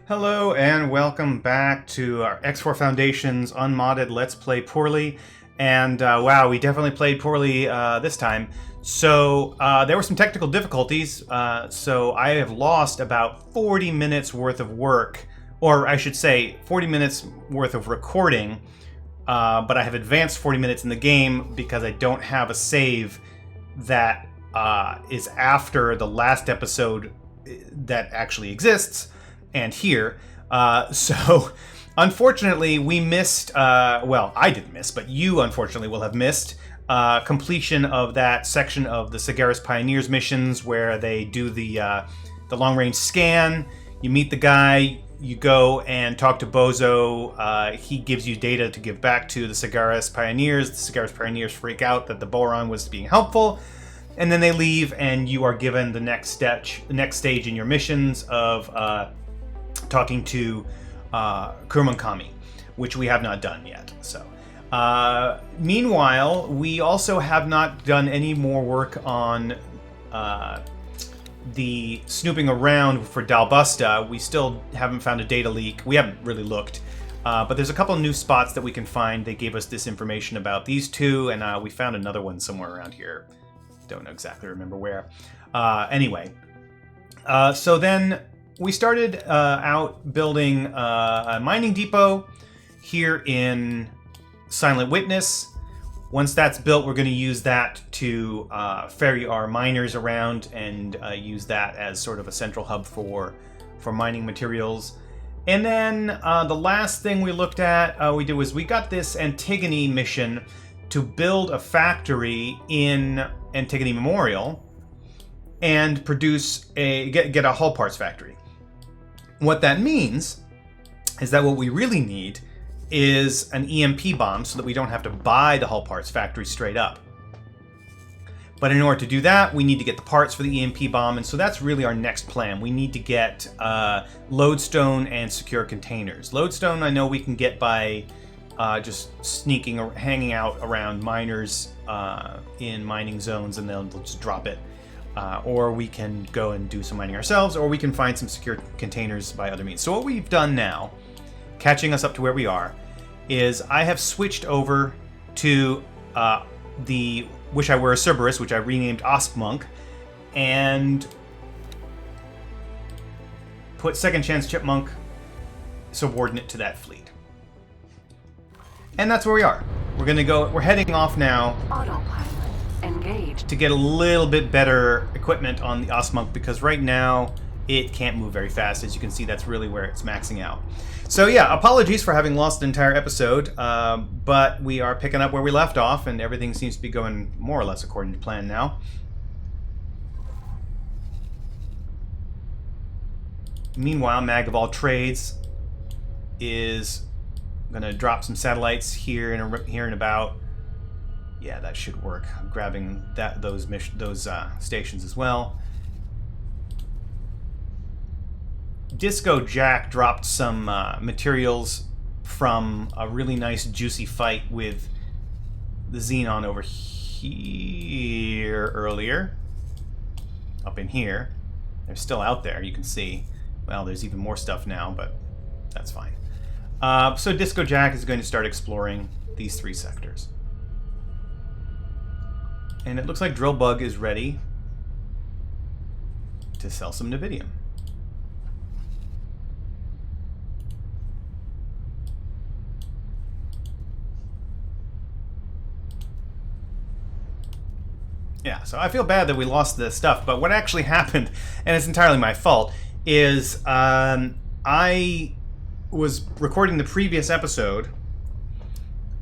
Hello and welcome back to our X4 Foundation's unmodded Let's Play Poorly. And wow, we definitely played poorly this time. So there were some technical difficulties, so I have lost about 40 minutes worth of work, or I should say 40 minutes worth of recording, but I have advanced 40 minutes in the game because I don't have a save that is after the last episode that actually exists. And here. So, unfortunately, we missed, well, I didn't miss, but you, unfortunately, will have missed completion of that section of the Sagaris Pioneers missions where they do the long-range scan. You meet the guy, you go and talk to Bozo. He gives you data to give back to the Sagaris Pioneers. The Sagaris Pioneers freak out that the Boron was being helpful. And then they leave, and you are given the next stage in your missions of talking to Kurmankami, which we have not done yet. So, meanwhile, we also have not done any more work on the snooping around for Dalbusta. We still haven't found a data leak. We haven't really looked, but there's a couple new spots that we can find. They gave us this information about these two, and we found another one somewhere around here. Don't exactly remember where. Anyway, so then we started out building a mining depot here in Silent Witness. Once that's built, we're going to use that to ferry our miners around and use that as sort of a central hub for mining materials. And then the last thing we looked at, we got this Antigone mission to build a factory in Antigone Memorial and produce get a hull parts factory. What that means is that what we really need is an EMP bomb so that we don't have to buy the hull parts factory straight up. But in order to do that, we need to get the parts for the EMP bomb, and so that's really our next plan. We need to get lodestone and secure containers. Lodestone I know we can get by just sneaking or hanging out around miners in mining zones, and they'll just drop it. Or we can go and do some mining ourselves, or we can find some secure containers by other means. So what we've done now, catching us up to where we are, is I have switched over to the Wish I Were a Cerberus, which I renamed Chipmunk, and put Second Chance Chipmunk subordinate to that fleet. And that's where we are. We're heading off now. Autopilot engaged. To get a little bit better equipment on the Chipmunk, because right now it can't move very fast. As you can see, that's really where it's maxing out. So yeah, apologies for having lost an entire episode, but we are picking up where we left off, and everything seems to be going more or less according to plan now. Meanwhile, Mag of All Trades is going to drop some satellites here in about. Yeah, that should work. I'm grabbing those stations as well. Disco Jack dropped some materials from a really nice juicy fight with the Xenon over here earlier. Up in here. They're still out there, you can see. Well, there's even more stuff now, but that's fine. So Disco Jack is going to start exploring these three sectors. And it looks like Drillbug is ready to sell some Nevidium. Yeah, so I feel bad that we lost this stuff, but what actually happened, and it's entirely my fault, is I was recording the previous episode,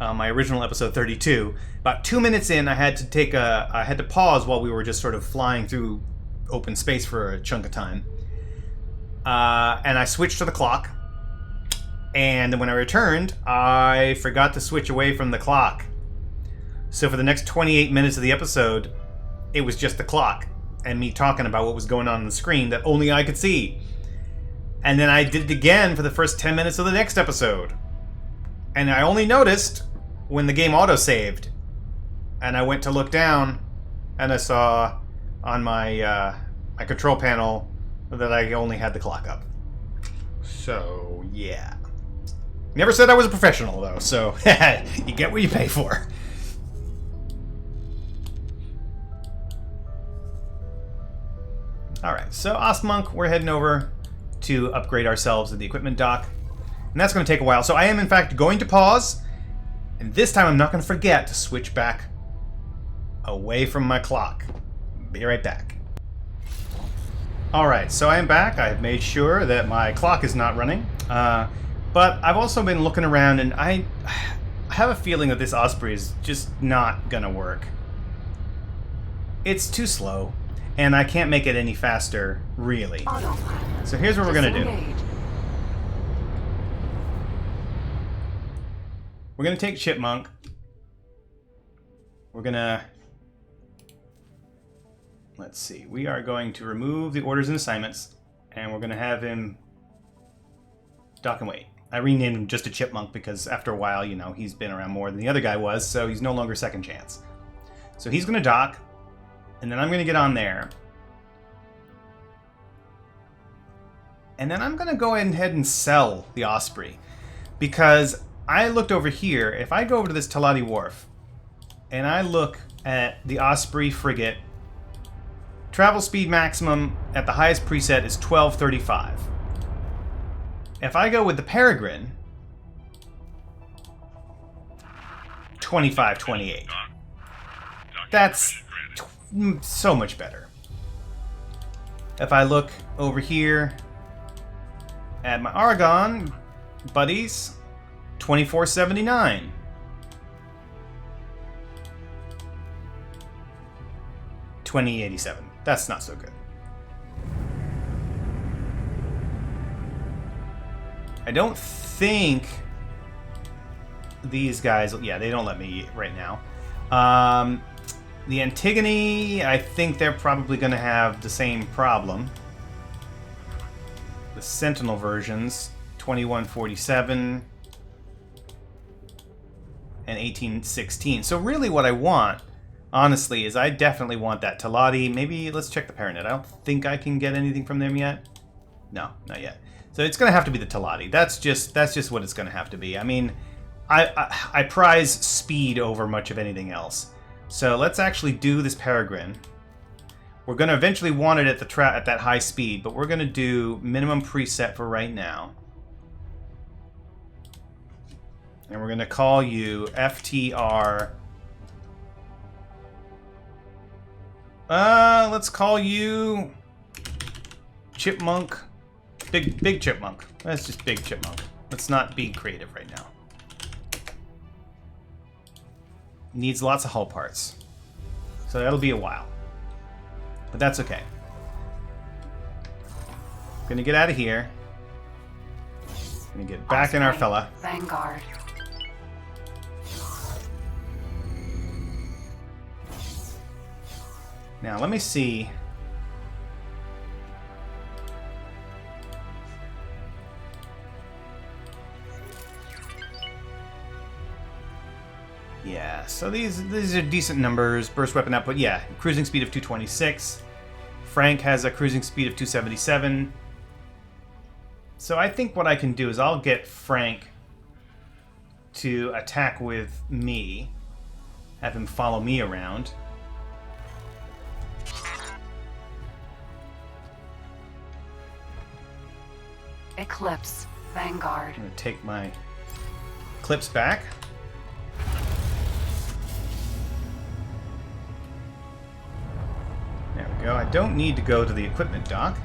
my original episode 32. About 2 minutes in, I had to pause while we were just sort of flying through open space for a chunk of time. And I switched to the clock. And then when I returned, I forgot to switch away from the clock. So for the next 28 minutes of the episode, it was just the clock and me talking about what was going on the screen that only I could see. And then I did it again for the first 10 minutes of the next episode. And I only noticed when the game auto-saved. And I went to look down, and I saw on my my control panel that I only had the clock up. So, yeah. Never said I was a professional, though, so you get what you pay for. Alright, so Ostmonk, we're heading over to upgrade ourselves at the equipment dock. And that's going to take a while. So I am, in fact, going to pause. And this time I'm not going to forget to switch back away from my clock. Be right back. Alright, so I am back. I have made sure that my clock is not running. But I've also been looking around, and I have a feeling that this Osprey is just not going to work. It's too slow, and I can't make it any faster, really. So here's what we're going to do. We're going to take Chipmunk. We're going to... Let's see. We are going to remove the orders and assignments, and we're going to have him dock and wait. I renamed him just a Chipmunk because after a while, you know, he's been around more than the other guy was, so he's no longer second chance. So he's going to dock, and then I'm going to get on there. And then I'm going to go ahead and sell the Osprey, because I looked over here. If I go over to this Talati Wharf, and I look at the Osprey frigate, travel speed maximum at the highest preset is 1235. If I go with the Peregrine, 2528. That's so much better. If I look over here at my Aragon buddies, 2479. $20.87. That's not so good. I don't think these guys... Yeah, they don't let me right now. The Antigone, I think they're probably going to have the same problem. The Sentinel versions, 2147 and 1816. So really what I want, honestly, is I definitely want that Talati. Maybe let's check the Paranet. I don't think I can get anything from them yet. No, not yet. So it's going to have to be the Talati. That's just what it's going to have to be. I mean, I prize speed over much of anything else. So let's actually do this Peregrine. We're going to eventually want it at the at that high speed, but we're going to do minimum preset for right now. And we're going to call you FTR. Let's call you Chipmunk. Big Chipmunk. That's just Big Chipmunk. Let's not be creative right now. Needs lots of hull parts. So that'll be a while. But that's okay. Gonna get out of here. Gonna get back in our fella. Vanguard. Now let me see. Yeah, so these are decent numbers. Burst weapon output, yeah. Cruising speed of 226. Frank has a cruising speed of 277. So I think what I can do is I'll get Frank to attack with me. Have him follow me around. Eclipse. Vanguard. I'm going to take my clips back. There we go. I don't need to go to the equipment dock.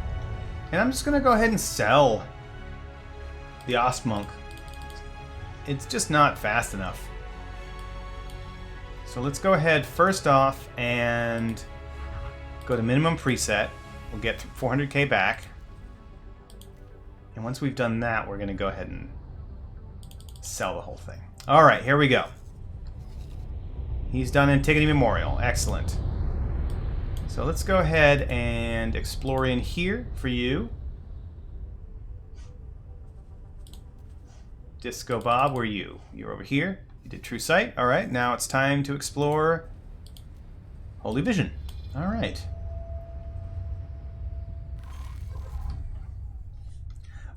And I'm just going to go ahead and sell the Ostmonk. It's just not fast enough. So let's go ahead first off and go to minimum preset. We'll get 400k back. And once we've done that, we're going to go ahead and sell the whole thing. All right, here we go. He's done Antigone Memorial. Excellent. So let's go ahead and explore in here for you. Disco Bob, where are you? You're over here. You did True Sight. All right, now it's time to explore Holy Vision. All right.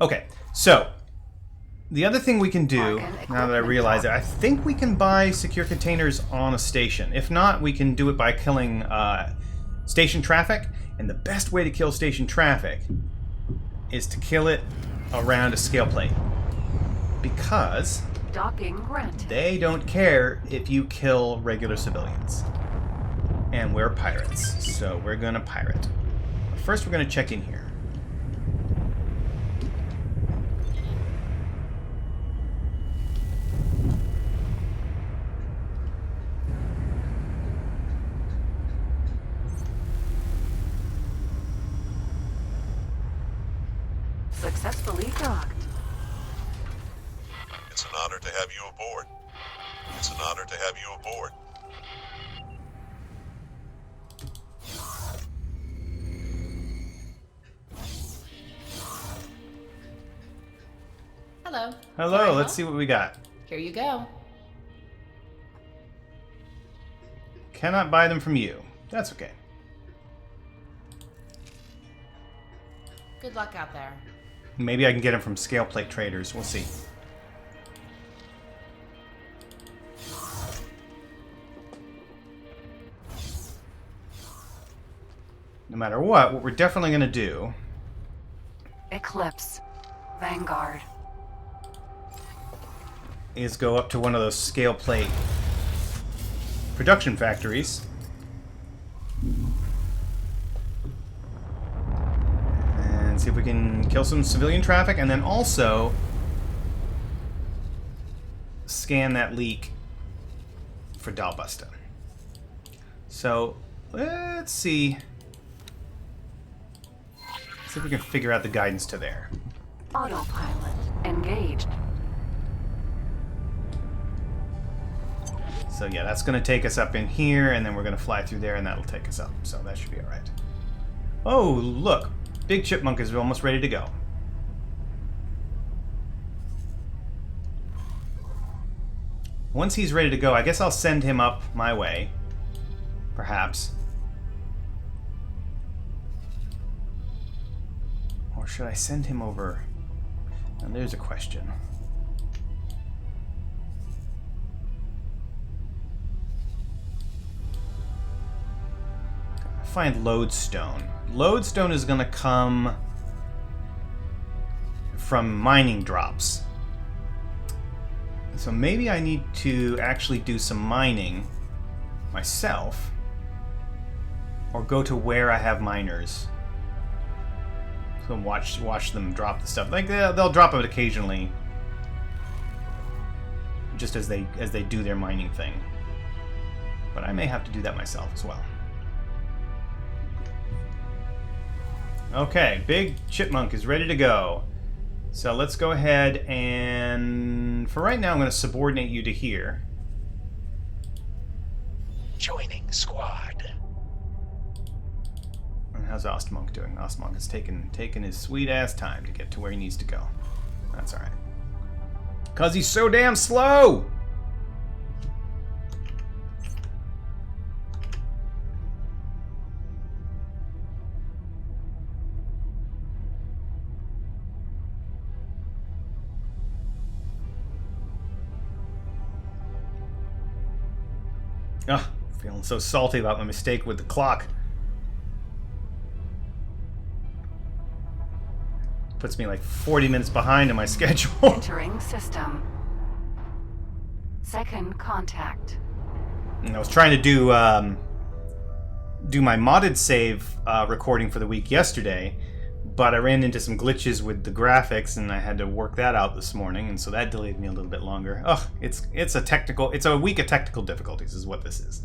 Okay, so the other thing we can do, now that I realize it, I think we can buy secure containers on a station. If not, we can do it by killing station traffic. And the best way to kill station traffic is to kill it around a scale plate. Because Docking granted. they don't care if you kill regular civilians. And we're pirates, so we're gonna pirate. But first we're gonna check in here. Successfully docked. It's an honor to have you aboard. It's an honor to have you aboard. Hello. Hello, Can I let's help? see what we got. Here you go. Cannot buy them from you. That's okay. Good luck out there. Maybe I can get them from scale plate traders. We'll see. No matter what we're definitely going to do Eclipse. Vanguard. is go up to one of those scale plate production factories. And see if we can kill some civilian traffic, and then also scan that leak for Dalbusta. So let's see. See if we can figure out the guidance to there. Autopilot. Engaged. So yeah, that's going to take us up in here, and then we're going to fly through there, and that'll take us up. So that should be all right. Oh, look. Big Chipmunk is almost ready to go. Once he's ready to go, I guess I'll send him up my way. Perhaps. Or should I send him over? Now there's a question. Find lodestone. Lodestone is going to come from mining drops. So maybe I need to actually do some mining myself, or go to where I have miners. So watch them drop the stuff. Like they'll drop it occasionally, just as they do their mining thing. But I may have to do that myself as well. Okay, Big Chipmunk is ready to go. So let's go ahead and, for right now, I'm going to subordinate you to here. Joining squad. And how's Ostmonk doing? Ostmonk has taken his sweet ass time to get to where he needs to go. That's alright. 'Cause he's so damn slow! Ugh, feeling so salty about my mistake with the clock. Puts me like 40 minutes behind in my schedule. Entering system. Second contact. And I was trying to do my modded save recording for the week yesterday, but I ran into some glitches with the graphics, and I had to work that out this morning, and so that delayed me a little bit longer. Ugh, it's a week of technical difficulties is what this is.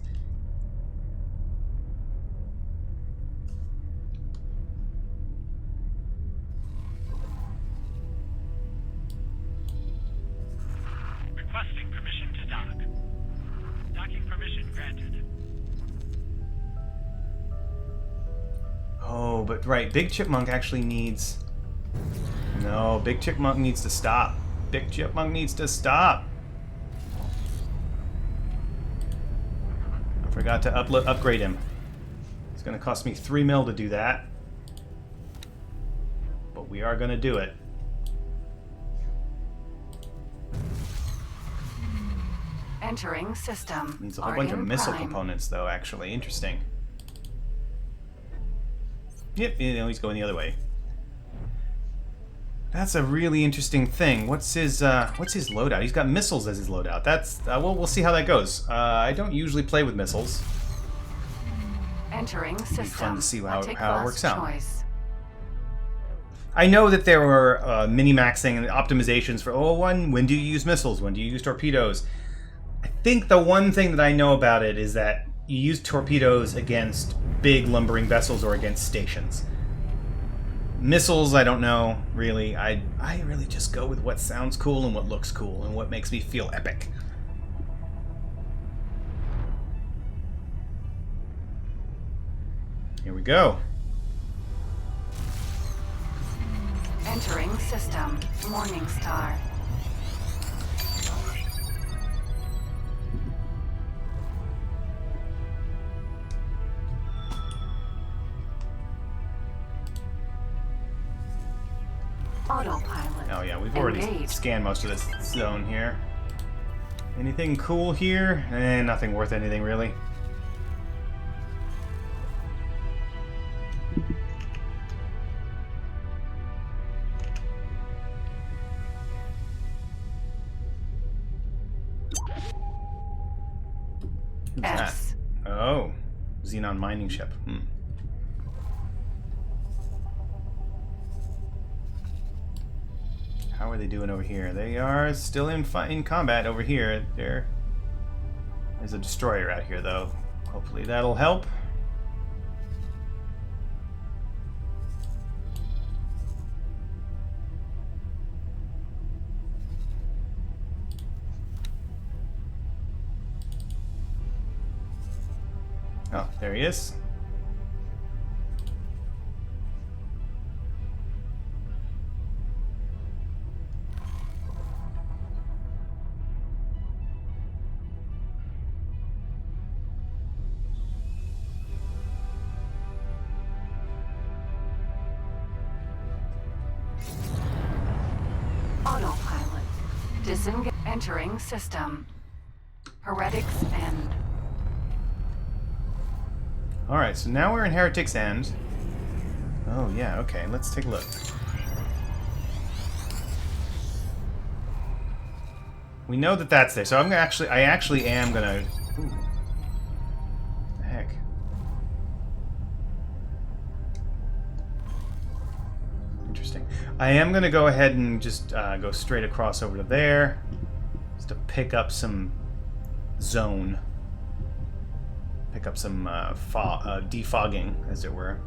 Requesting permission to dock. Docking permission granted. Oh, but right, Big Chipmunk actually needs... No, Big Chipmunk needs to stop. Big Chipmunk needs to stop. I forgot to upgrade him. It's going to cost me 3 mil to do that. But we are going to do it. Entering system. Needs a whole bunch of Guardian missile Prime. components, though, actually. Interesting. Yep, you know, he's going the other way. That's a really interesting thing. What's his loadout? He's got missiles as his loadout. That's well, we'll see how that goes. I don't usually play with missiles. Entering system. fun to see how Take it works out. choice. I know that there were mini-maxing and optimizations for, when do you use missiles? When do you use torpedoes? I think the one thing that I know about it is that you use torpedoes against big lumbering vessels or against stations. Missiles, I don't know, really. I really just go with what sounds cool and what looks cool and what makes me feel epic. Here we go. Entering system. Morning Star. Autopilot. Oh yeah, we've already Engaged. scanned most of this zone here. Anything cool here? Nothing worth anything really. Who's that? S. Oh, Xenon mining ship. How are they doing over here? They are still in combat over here. There's a destroyer out here, though. Hopefully that'll help. Oh, there he is. Autopilot. Disengage. Entering system. Heretics End. Alright, so now we're in Heretic's End. Oh, yeah, okay, let's take a look. We know that that's there, so I actually am gonna... Ooh. The heck? Interesting. I am gonna go ahead and just go straight across over to there, just to pick up some zone. Pick up some defogging, as it were.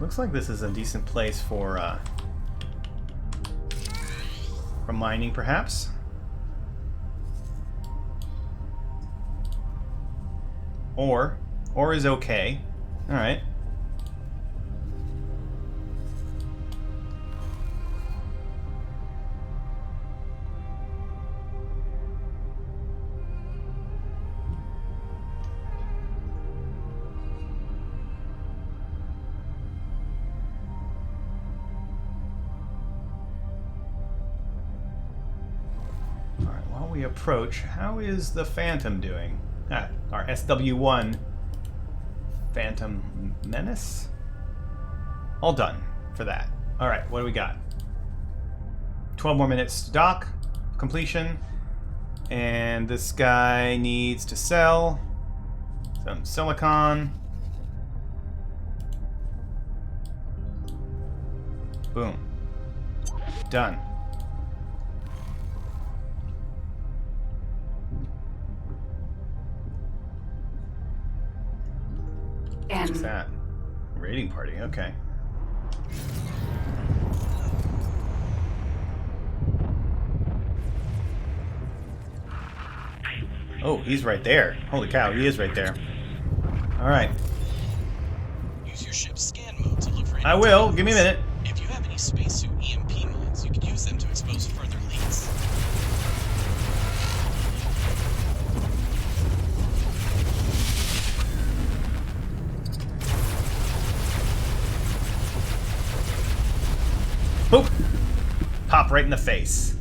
Looks like this is a decent place for mining, perhaps. Ore is okay. All right. All right. While we approach, how is the Phantom doing? Our SW1 Phantom Menace? All done for that. Alright, what do we got? 12 more minutes to dock, completion, and this guy needs to sell some silicon. Boom. Done. What's that? Raiding party, okay. Oh, he's right there. Holy cow, he is right there. Alright. Use your ship's scan mode to look for any I will. Give me a minute. If you have any spacesuit EMP mods, you could use them to expose further leads. Boop! Pop right in the face.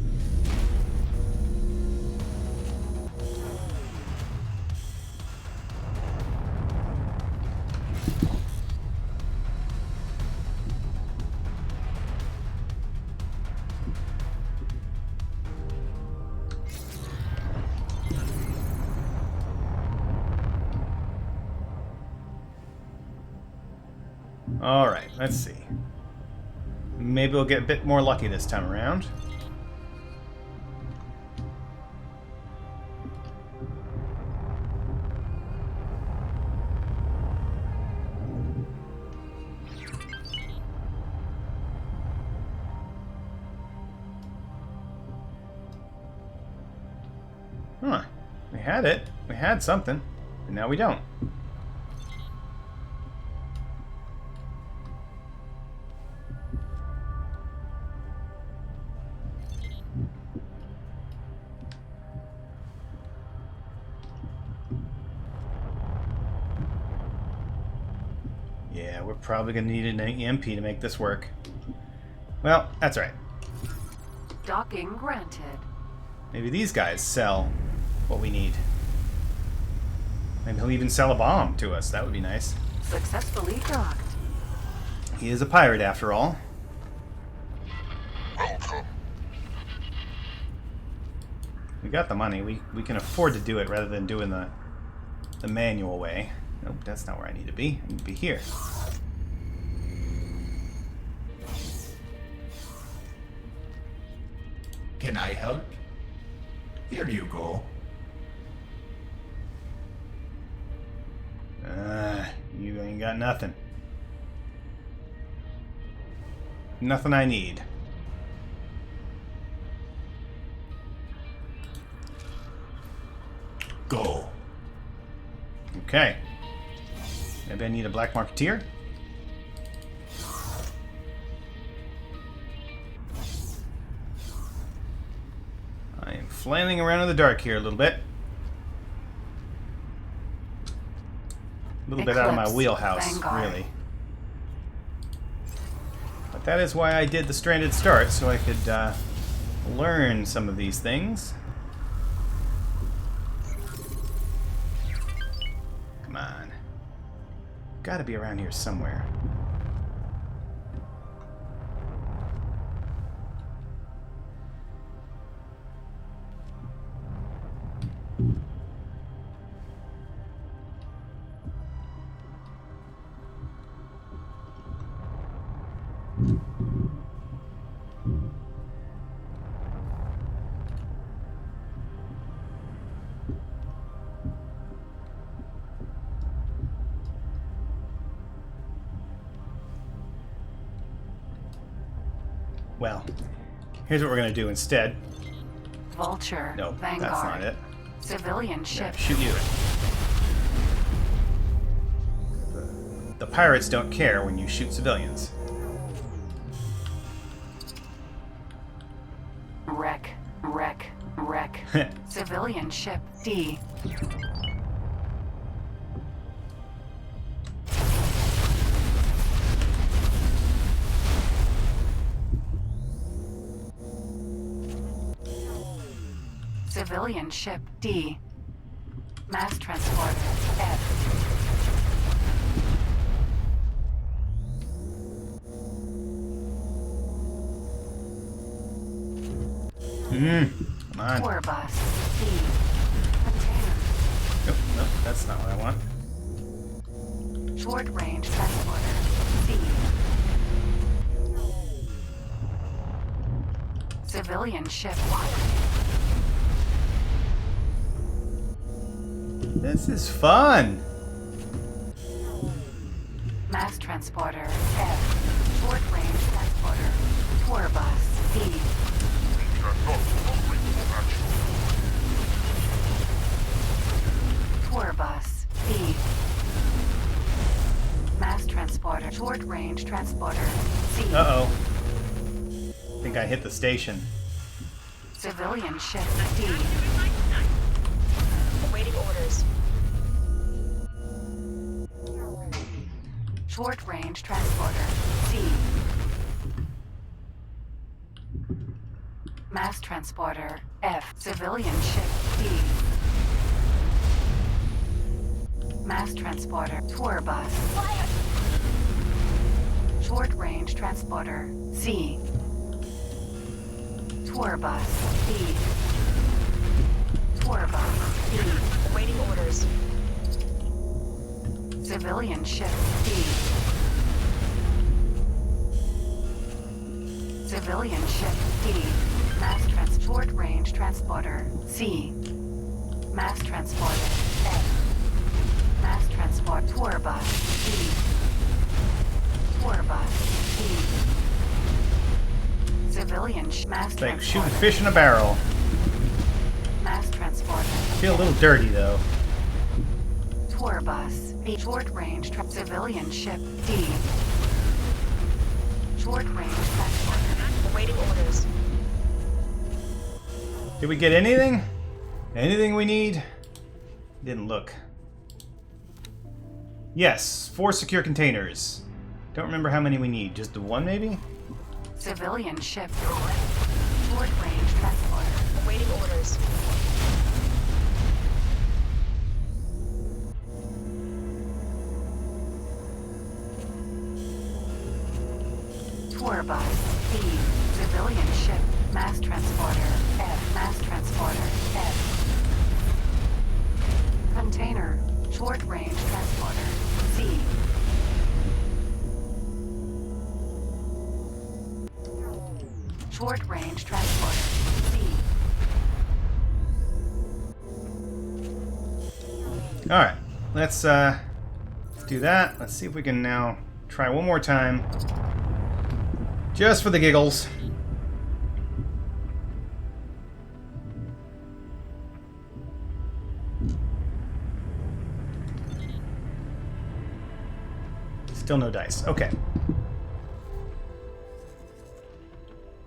Alright, let's see. Maybe we'll get a bit more lucky this time around. Huh. We had it. We had something. But now we don't. Yeah, we're probably going to need an EMP to make this work. Well, that's right. Docking granted. Maybe these guys sell what we need. Maybe he'll even sell a bomb to us. That would be nice. Successfully docked. He is a pirate, after all. Welcome. We got the money. We can afford to do it rather than doing the manual way. Nope, that's not where I need to be. I need to be here. Can I help? Here you go. You ain't got nothing. Nothing I need. Go. Okay. Maybe I need a black marketeer? I am flailing around in the dark here a little bit. A little bit out of my Eclipse, wheelhouse, Vanguard. really. But that is why I did the Stranded Start, so I could learn some of these things. Come on. Gotta be around here somewhere. Well, here's what we're gonna do instead. Vulture. No, Vanguard. that's not it. Civilian Yeah, ship. shoot you. The pirates don't care when you shoot civilians. Wreck. Civilian ship. D. Civilian ship. D. Mass transporter. F. Come on. Tour bus. D. Container. Nope, that's not what I want. Short range transporter. C. Civilian ship. This is fun. Mass transporter. F. Short range transporter. Tour bus. D. Tour bus. D. Mass transporter. Short range transporter. C. Uh-oh. I think I hit the station. Civilian ship. D. Awaiting orders. Short range transporter. C. Mass transporter F. Civilian ship D. Mass transporter tour bus. Short range transporter C. Tour bus D. Tour bus D. Awaiting orders. Civilian ship D. Civilian ship D. Mass transport range transporter C. Mass transporter F. Mass transport tour bus D. Tour bus D. Civilian mass It's like transporter. shooting fish in a barrel. Mass transporter. I feel a little dirty though. Tour bus B. Short range civilian ship D. Short range transporter. Awaiting orders. Did we get anything? Anything we need? Didn't look. Yes, 4 secure containers. Don't remember how many we need. Just the one, maybe? Civilian ship. Short range transporter. Awaiting orders. Tour bus B. Civilian ship. Mass transporter F. Mass transporter F. Container. Short range transporter C. Short range transporter C. Alright, let's do that. Let's see if we can now try one more time. Just for the giggles. Still no dice. Okay.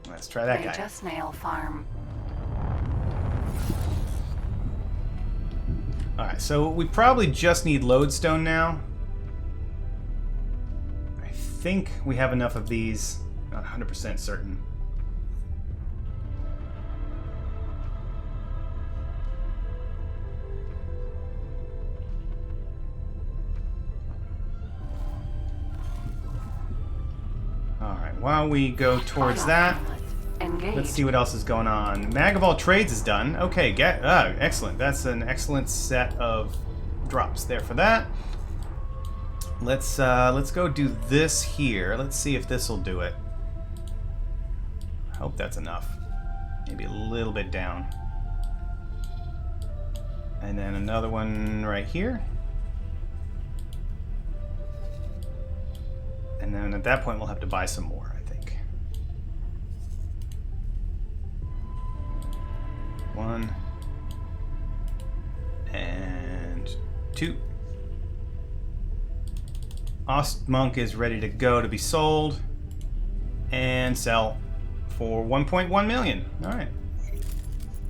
Let's try that guy. Major snail farm. Alright, so we probably just need lodestone now. I think we have enough of these. Not 100% certain. Alright, while we go towards that, Engage. let's see what else is going on. Mag of all trades is done. Okay, excellent. That's an excellent set of drops there for that. Let's go do this here. Let's see if this will do it. I hope that's enough. Maybe a little bit down. And then another one right here. And then at that point we'll have to buy some more, I think. 1 and 2. Monk is ready to go to be sold and sell for 1.1 million. All right.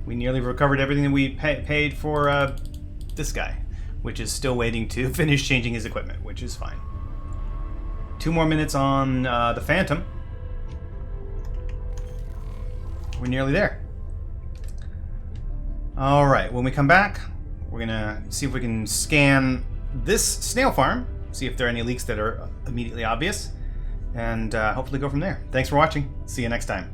We nearly recovered everything that we paid for this guy, which is still waiting to finish changing his equipment, which is fine. 2 more minutes on the Phantom. We're nearly there. All right, when we come back, we're gonna see if we can scan this snail farm, see if there are any leaks that are immediately obvious, and hopefully go from there. Thanks for watching. See you next time.